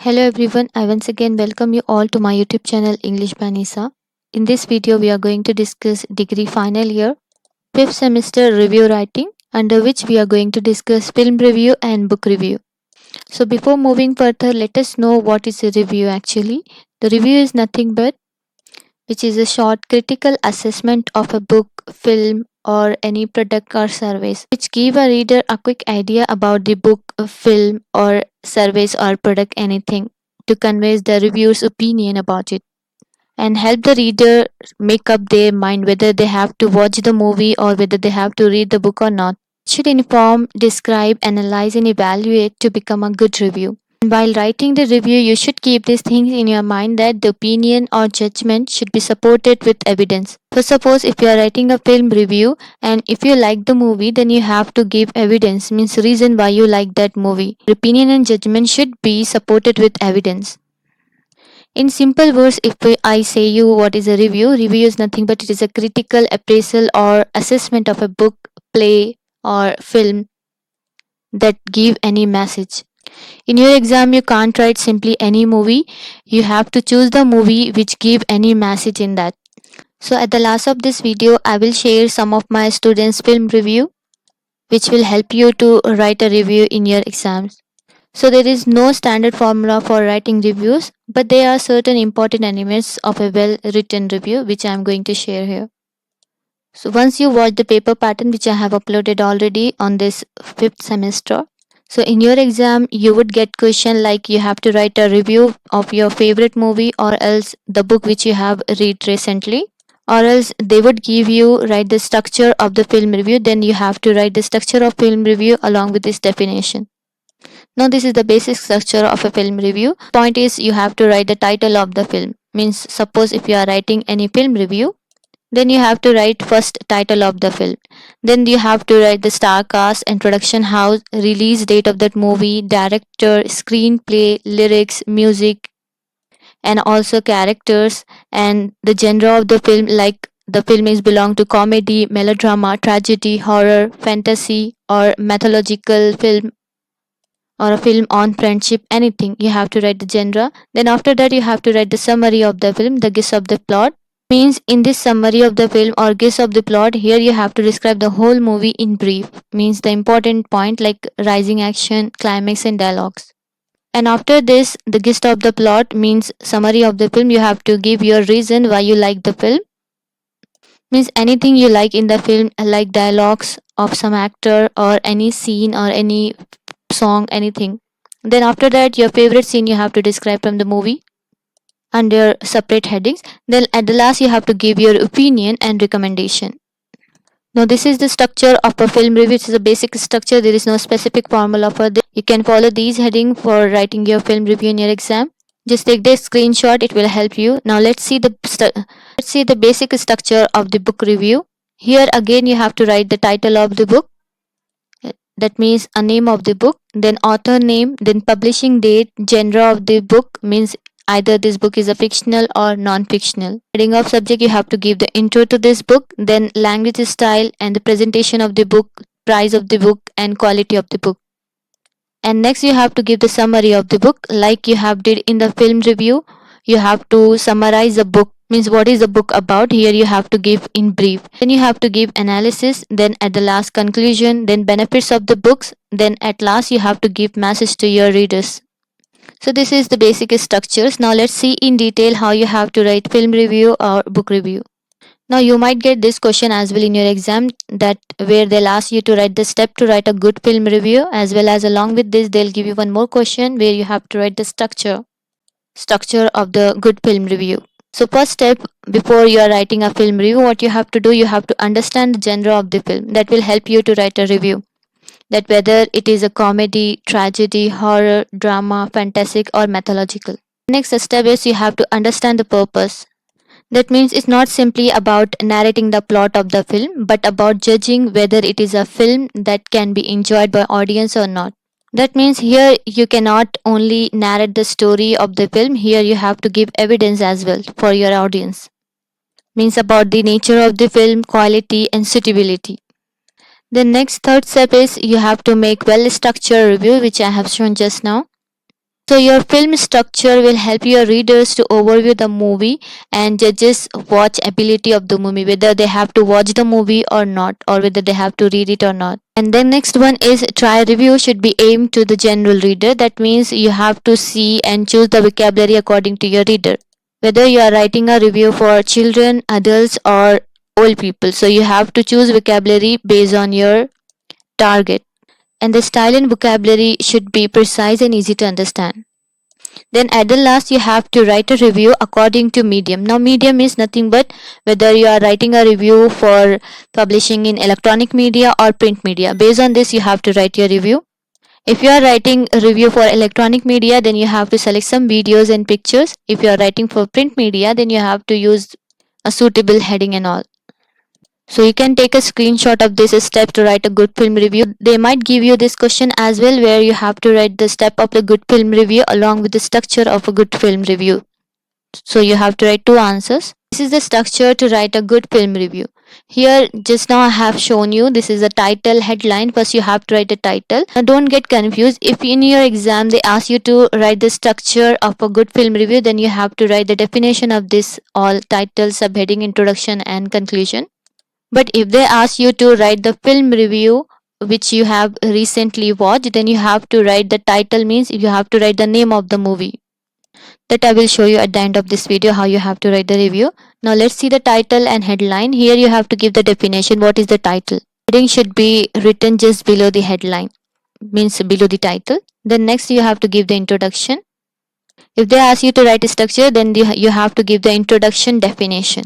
Hello everyone, I once again welcome you all to my YouTube channel English by Nisa. In this video, we are going to discuss degree final year, 5th semester review writing, under which we are going to discuss film review and book review. So before moving further, let us know what is a review actually. The review is nothing but which is a short critical assessment of a book, film, or any product or service, which give a reader a quick idea about the book, film, or service or product anything to convey the reviewer's opinion about it and help the reader make up their mind whether they have to watch the movie or whether they have to read the book or not. Should inform, describe, analyze, and evaluate to become a good review. While writing the review, you should keep these things in your mind that the opinion or judgment should be supported with evidence. For suppose if you are writing a film review and if you like the movie, then you have to give evidence, means reason why you like that movie. Your opinion and judgment should be supported with evidence. In simple words, if I say you what is a review is nothing but it is a critical appraisal or assessment of a book, play, or film that give any message. In your exam, you can't write simply any movie. You have to choose the movie which give any message in that. So at the last of this video, I will share some of my students' film review, which will help you to write a review in your exams. So there is no standard formula for writing reviews, but there are certain important elements of a well-written review, which I am going to share here. So once you watch the paper pattern, which I have uploaded already on this 5th semester, so in your exam, you would get question like you have to write a review of your favorite movie or else the book which you have read recently, or else they would give you write the structure of the film review. Then you have to write the structure of film review along with this definition. Now this is the basic structure of a film review. Point is you have to write the title of the film. Means suppose if you are writing any film review, then you have to write first title of the film. Then you have to write the star cast and production house, release date of that movie, director, screenplay, lyrics, music, and also characters and the genre of the film, like the film is belong to comedy, melodrama, tragedy, horror, fantasy, or mythological film, or a film on friendship, anything. You have to write the genre. Then after that you have to write the summary of the film, the gist of the plot. Means in this summary of the film or gist of the plot, here you have to describe the whole movie in brief. Means the important point like rising action, climax, and dialogues. And after this, the gist of the plot means summary of the film. You have to give your reason why you like the film. Means anything you like in the film, like dialogues of some actor or any scene or any song, anything. Then after that, your favorite scene you have to describe from the movie under separate headings. Then at the last, you have to give your opinion and recommendation. Now this is the structure of a film review. It is a basic structure. There is no specific formula for this. You can follow these headings for writing your film review in your exam. Just take this screenshot. It will help you. Now let's see the basic structure of the book review. Here again, you have to write the title of the book. That means a name of the book, then author name, then publishing date, genre of the book, means either this book is a fictional or non-fictional. Heading of subject, you have to give the intro to this book, then language style and the presentation of the book, price of the book, and quality of the book. And next you have to give the summary of the book like you have did in the film review. You have to summarize the book, means what is the book about. Here you have to give in brief. Then you have to give analysis, then at the last conclusion, then benefits of the books, then at last you have to give message to your readers. So this is the basic structures. Now let's see in detail how you have to write film review or book review. Now you might get this question as well in your exam, that where they'll ask you to write the step to write a good film review, as well as along with this they'll give you one more question where you have to write the structure of the good film review. So first step, before you are writing a film review, what you have to do, you have to understand the genre of the film. That will help you to write a review. That whether it is a comedy, tragedy, horror, drama, fantastic, or mythological. Next step is you have to understand the purpose. That means it's not simply about narrating the plot of the film, but about judging whether it is a film that can be enjoyed by audience or not. That means here you cannot only narrate the story of the film, here you have to give evidence as well for your audience. Means about the nature of the film, quality, and suitability. The next third step is you have to make well structured review, which I have shown just now. So your film structure will help your readers to overview the movie and judges watch ability of the movie, whether they have to watch the movie or not, or whether they have to read it or not. And then next one is try review should be aimed to the general reader. That means you have to see and choose the vocabulary according to your reader. Whether you are writing a review for children, adults, or old people, so you have to choose vocabulary based on your target. And the style and vocabulary should be precise and easy to understand. Then at the last, you have to write a review according to medium. Now, medium is nothing but whether you are writing a review for publishing in electronic media or print media. Based on this, you have to write your review. If you are writing a review for electronic media, then you have to select some videos and pictures. If you are writing for print media, then you have to use a suitable heading and all. So you can take a screenshot of this step to write a good film review. They might give you this question as well, where you have to write the step of the good film review along with the structure of a good film review. So you have to write two answers. This is the structure to write a good film review. Here just now I have shown you this is a title headline. First you have to write a title. Now don't get confused. If in your exam they ask you to write the structure of a good film review, then you have to write the definition of this all: title, subheading, introduction and conclusion. But if they ask you to write the film review which you have recently watched, then you have to write the title, means you have to write the name of the movie. That I will show you at the end of this video how you have to write the review. Now let's see the title and headline. Here you have to give the definition. What is the title? Heading should be written just below the headline, means below the title. Then next you have to give the introduction. If they ask you to write a structure, then you have to give the introduction definition.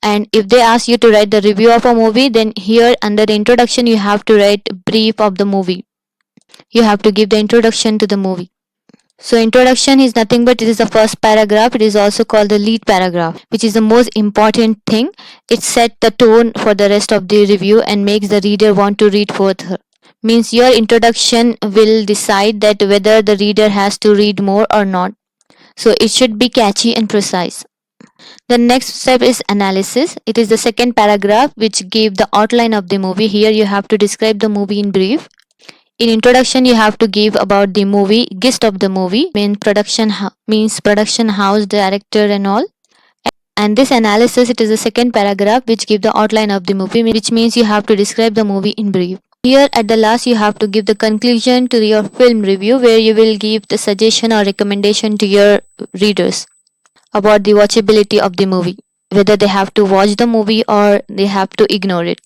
And if they ask you to write the review of a movie, then here under the introduction you have to write brief of the movie. You have to give the introduction to the movie. So introduction is nothing but it is the first paragraph. It is also called the lead paragraph, which is the most important thing. It sets the tone for the rest of the review and makes the reader want to read further. Means your introduction will decide that whether the reader has to read more or not. So it should be catchy and precise. The next step is analysis. It is the second paragraph which gave the outline of the movie. Here you have to describe the movie in brief. In introduction you have to give about the movie, gist of the movie, means production house, director and all. And this analysis, it is the second paragraph which give the outline of the movie, which means you have to describe the movie in brief. Here at the last you have to give the conclusion to your film review, where you will give the suggestion or recommendation to your readers about the watchability of the movie, whether they have to watch the movie or they have to ignore it.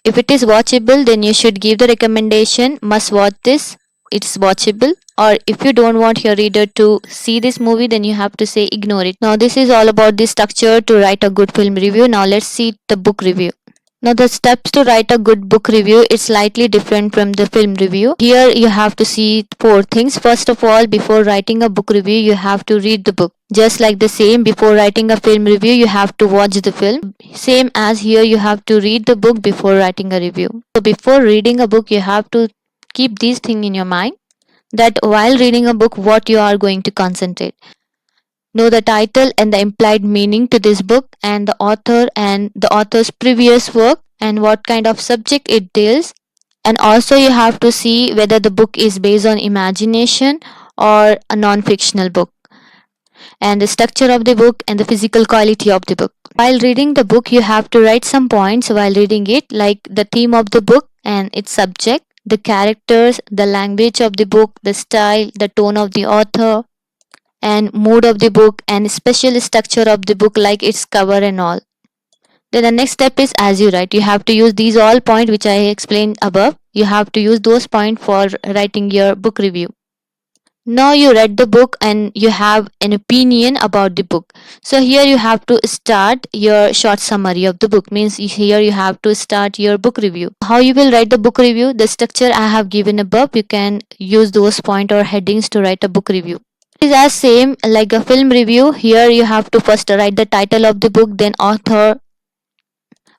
If it is watchable, then you should give the recommendation, must watch this, it's watchable. Or if you don't want your reader to see this movie, then you have to say ignore it. Now this is all about the structure to write a good film review. Now let's see the book review. Now the steps to write a good book review is slightly different from the film review. Here you have to see four things. First of all, before writing a book review, you have to read the book. Just like the same, before writing a film review, you have to watch the film. Same as here, you have to read the book before writing a review. So before reading a book, you have to keep these things in your mind, that while reading a book, what you are going to concentrate. Know the title and the implied meaning to this book, and the author and the author's previous work, and what kind of subject it deals. And also you have to see whether the book is based on imagination or a non-fictional book, and the structure of the book and the physical quality of the book. While reading the book, you have to write some points while reading it, like the theme of the book and its subject, the characters, the language of the book, the style, the tone of the author, and mood of the book, and special structure of the book like its cover and all. Then the next step is, as you write, you have to use these all points which I explained above. You have to use those points for writing your book review. Now you read the book and you have an opinion about the book. So here you have to start your short summary of the book, means here you have to start your book review. How you will write the book review? The structure I have given above, you can use those points or headings to write a book review. It is as same like a film review. Here you have to first write the title of the book, then author,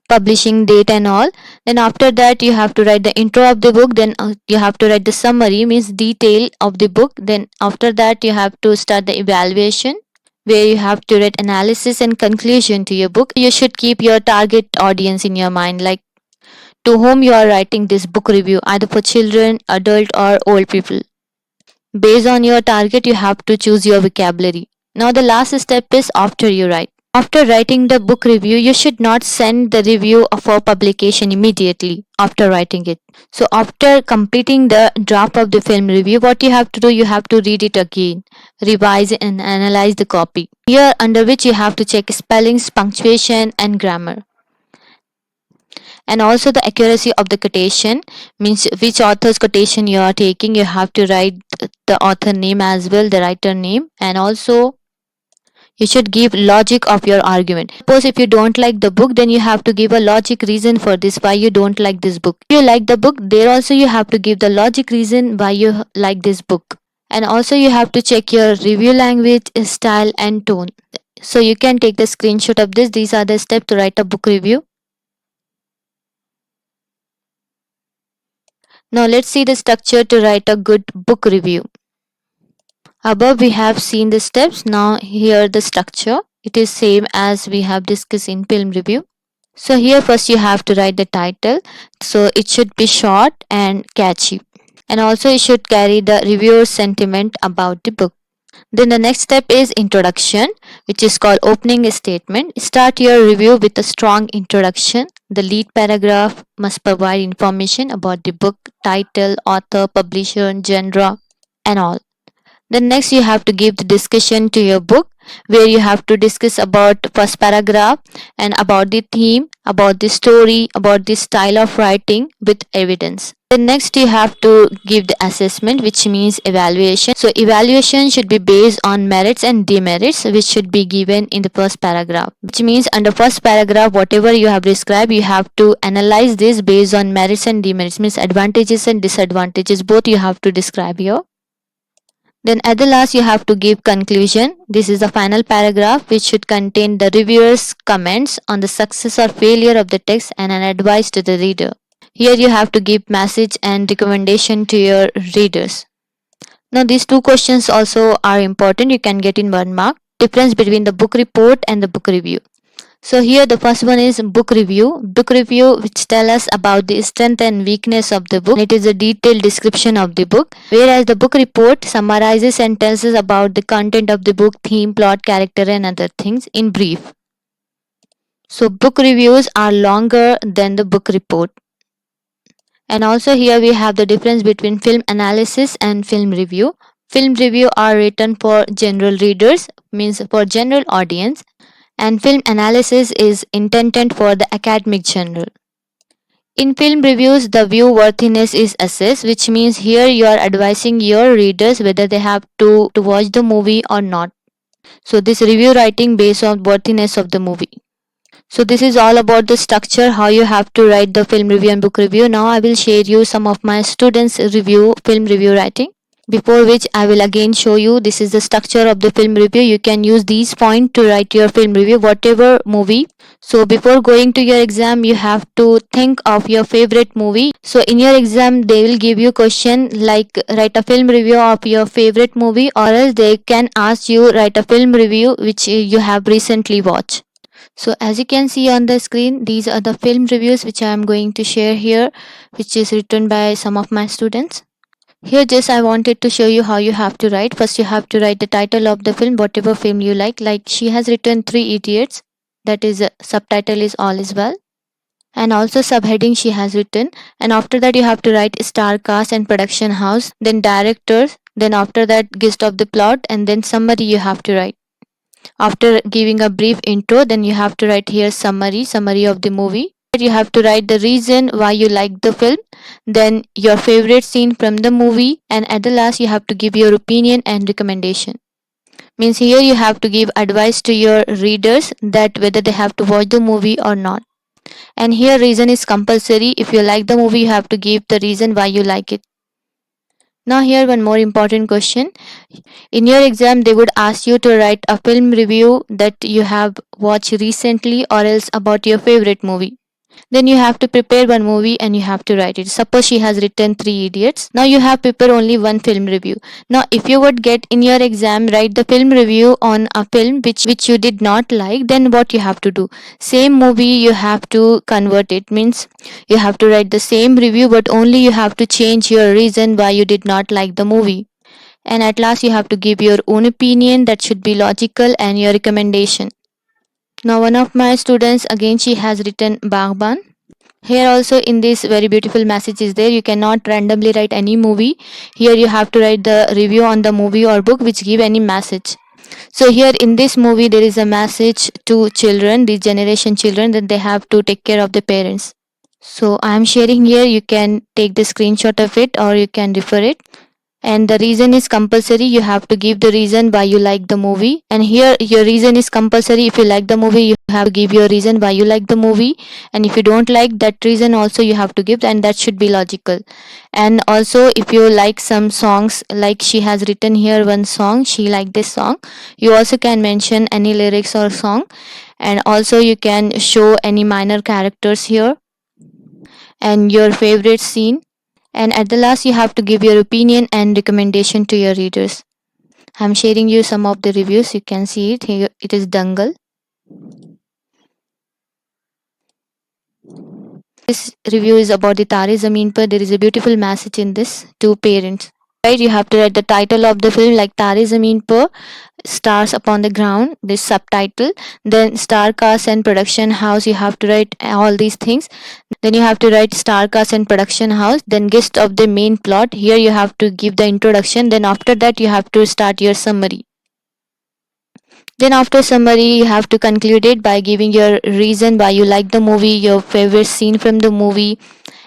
publishing date and all. Then after that you have to write the intro of the book, then you have to write the summary, means detail of the book. Then after that you have to start the evaluation, where you have to write analysis and conclusion to your book. You should keep your target audience in your mind, like to whom you are writing this book review, either for children, adult or old people. Based on your target, you have to choose your vocabulary. Now, the last step is after you write. After writing the book review, you should not send the review for publication immediately after writing it. So, after completing the draft of the film review, what you have to do, you have to read it again, revise and analyze the copy. Here, under which you have to check spellings, punctuation, and grammar. And also the accuracy of the quotation, means which author's quotation you are taking. You have to write the author name as well, the writer name, and also you should give logic of your argument. Suppose if you don't like the book, then you have to give a logic reason for this, why you don't like this book. If you like the book, there also you have to give the logic reason why you like this book. And also you have to check your review language, style, and tone. So you can take the screenshot of this. These are the steps to write a book review. Now let's see the structure to write a good book review. Above we have seen the steps. Now here the structure. It is same as we have discussed in film review. So here first you have to write the title. So it should be short and catchy. And also it should carry the reviewer's sentiment about the book. Then the next step is introduction, which is called opening statement. Start your review with a strong introduction. The lead paragraph must provide information about the book, title, author, publisher, genre, and all. Then next you have to give the discussion to your book, where you have to discuss about first paragraph and about the theme, about the story, about the style of writing with evidence. Then next you have to give the assessment, which means evaluation. So evaluation should be based on merits and demerits, which should be given in the first paragraph. Which means under first paragraph, whatever you have described, you have to analyze this based on merits and demerits, means advantages and disadvantages, both you have to describe here. Then at the last you have to give conclusion. This is the final paragraph, which should contain the reviewer's comments on the success or failure of the text and an advice to the reader. Here you have to give message and recommendation to your readers. Now these two questions also are important. You can get in 1 mark. Difference between the book report and the book review. So here the first one is book review. Book review, which tell us about the strength and weakness of the book. It is a detailed description of the book. Whereas the book report summarizes and tells us about the content of the book, theme, plot, character, and other things in brief. So book reviews are longer than the book report. And also here we have the difference between film analysis and film review. Film review are written for general readers, means for general audience, and film analysis is intended for the academic journal. In film reviews, the view worthiness is assessed, which means here you are advising your readers whether they have to watch the movie or not. So this review writing based on worthiness of the movie. So this is all about the structure, how you have to write the film review and book review. Now I will share you some of my students' review, film review writing. Before which I will again show you, this is the structure of the film review. You can use these points to write your film review, whatever movie. So before going to your exam, you have to think of your favorite movie. So in your exam, they will give you question like write a film review of your favorite movie, or else they can ask you write a film review which you have recently watched. So as you can see on the screen, these are the film reviews which I am going to share here, which is written by some of my students. Here just I wanted to show you how you have to write. First you have to write the title of the film, whatever film you like. Like she has written 3 Idiots. That is subtitle is All Is Well. And also subheading she has written. And after that you have to write star cast and production house. Then directors. Then after that gist of the plot. And then summary you have to write. After giving a brief intro, then you have to write here summary of the movie. You have to write the reason why you like the film, then your favorite scene from the movie, and at the last you have to give your opinion and recommendation. Means here you have to give advice to your readers that whether they have to watch the movie or not. And here reason is compulsory. If you like the movie, you have to give the reason why you like it. Now here one more important question. In your exam, they would ask you to write a film review that you have watched recently or else about your favorite movie. Then you have to prepare one movie and you have to write it. Suppose she has written 3 Idiots. Now you have prepare only one film review. Now if you would get in your exam write the film review on a film which you did not like, then what you have to do? Same movie you have to convert it. Means you have to write the same review, but only you have to change your reason why you did not like the movie. And at last you have to give your own opinion that should be logical and your recommendation. Now one of my students, again she has written Bagban. Here also in this very beautiful message is there. You cannot randomly write any movie. Here you have to write the review on the movie or book which give any message. So here in this movie there is a message to children, these generation children, that they have to take care of their parents. So I am sharing here. You can take the screenshot of it or you can refer it. And the reason is compulsory. You have to give the reason why you like the movie. And here your reason is compulsory. If you like the movie, you have to give your reason why you like the movie. And if you don't like that reason also you have to give, and that should be logical. And also if you like some songs, like she has written here one song, she liked this song, you also can mention any lyrics or song. And also you can show any minor characters here and your favorite scene. And at the last you have to give your opinion and recommendation to your readers. I'm sharing you some of the reviews. You can see it here. It is Dangal. This review is about the Tare Zameen Par. There is a beautiful message in this to parents. Right, you have to write the title of the film like Tare Zameen Par, Stars Upon the Ground, this subtitle. Then star cast and production house, you have to write all these things. Then you have to write star cast and production house, then gist of the main plot. Here you have to give the introduction, then after that you have to start your summary. Then after summary you have to conclude it by giving your reason why you like the movie, your favorite scene from the movie,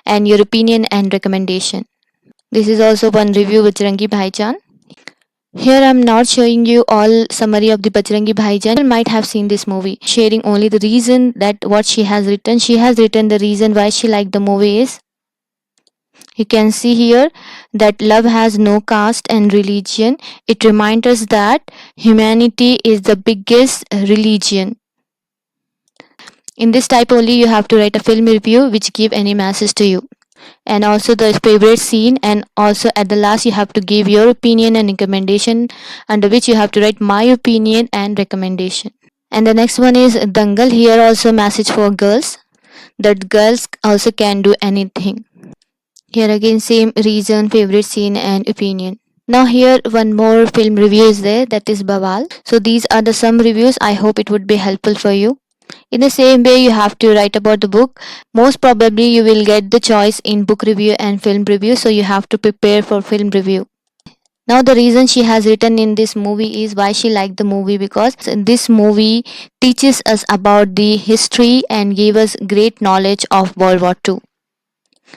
and your opinion and recommendation. This is also one review with Rangi Bhaijaan. Here I'm not showing you all summary of the Bajrangi Bhaijaan. You might have seen this movie. Sharing only the reason that what she has written. She has written the reason why she liked the movie is. You can see here that love has no caste and religion. It reminds us that humanity is the biggest religion. In this type only you have to write a film review which give any message to you. And also the favorite scene, and also at the last you have to give your opinion and recommendation, under which you have to write my opinion and recommendation. And the next one is Dangal. Here also message for girls, that girls also can do anything. Here again same reason, favorite scene and opinion. Now here one more film review is there, that is Bawal. So these are the some reviews. I hope it would be helpful for you. In the same way you have to write about the book. Most probably you will get the choice in book review and film review, so you have to prepare for film review. Now the reason she has written in this movie is why she liked the movie, because this movie teaches us about the history and gave us great knowledge of World War II.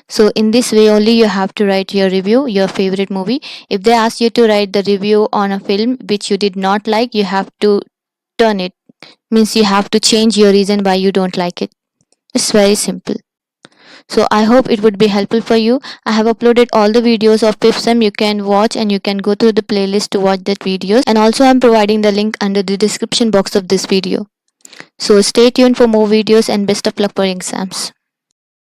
So in this way only you have to write your review, your favorite movie. If they ask you to write the review on a film which you did not like, you have to turn it. Means you have to change your reason why you don't like it. It's very simple. So I hope it would be helpful for you. I have uploaded all the videos of fifth sem. You can watch and you can go through the playlist to watch that videos. And also I'm providing the link under the description box of this video. So stay tuned for more videos and best of luck for exams.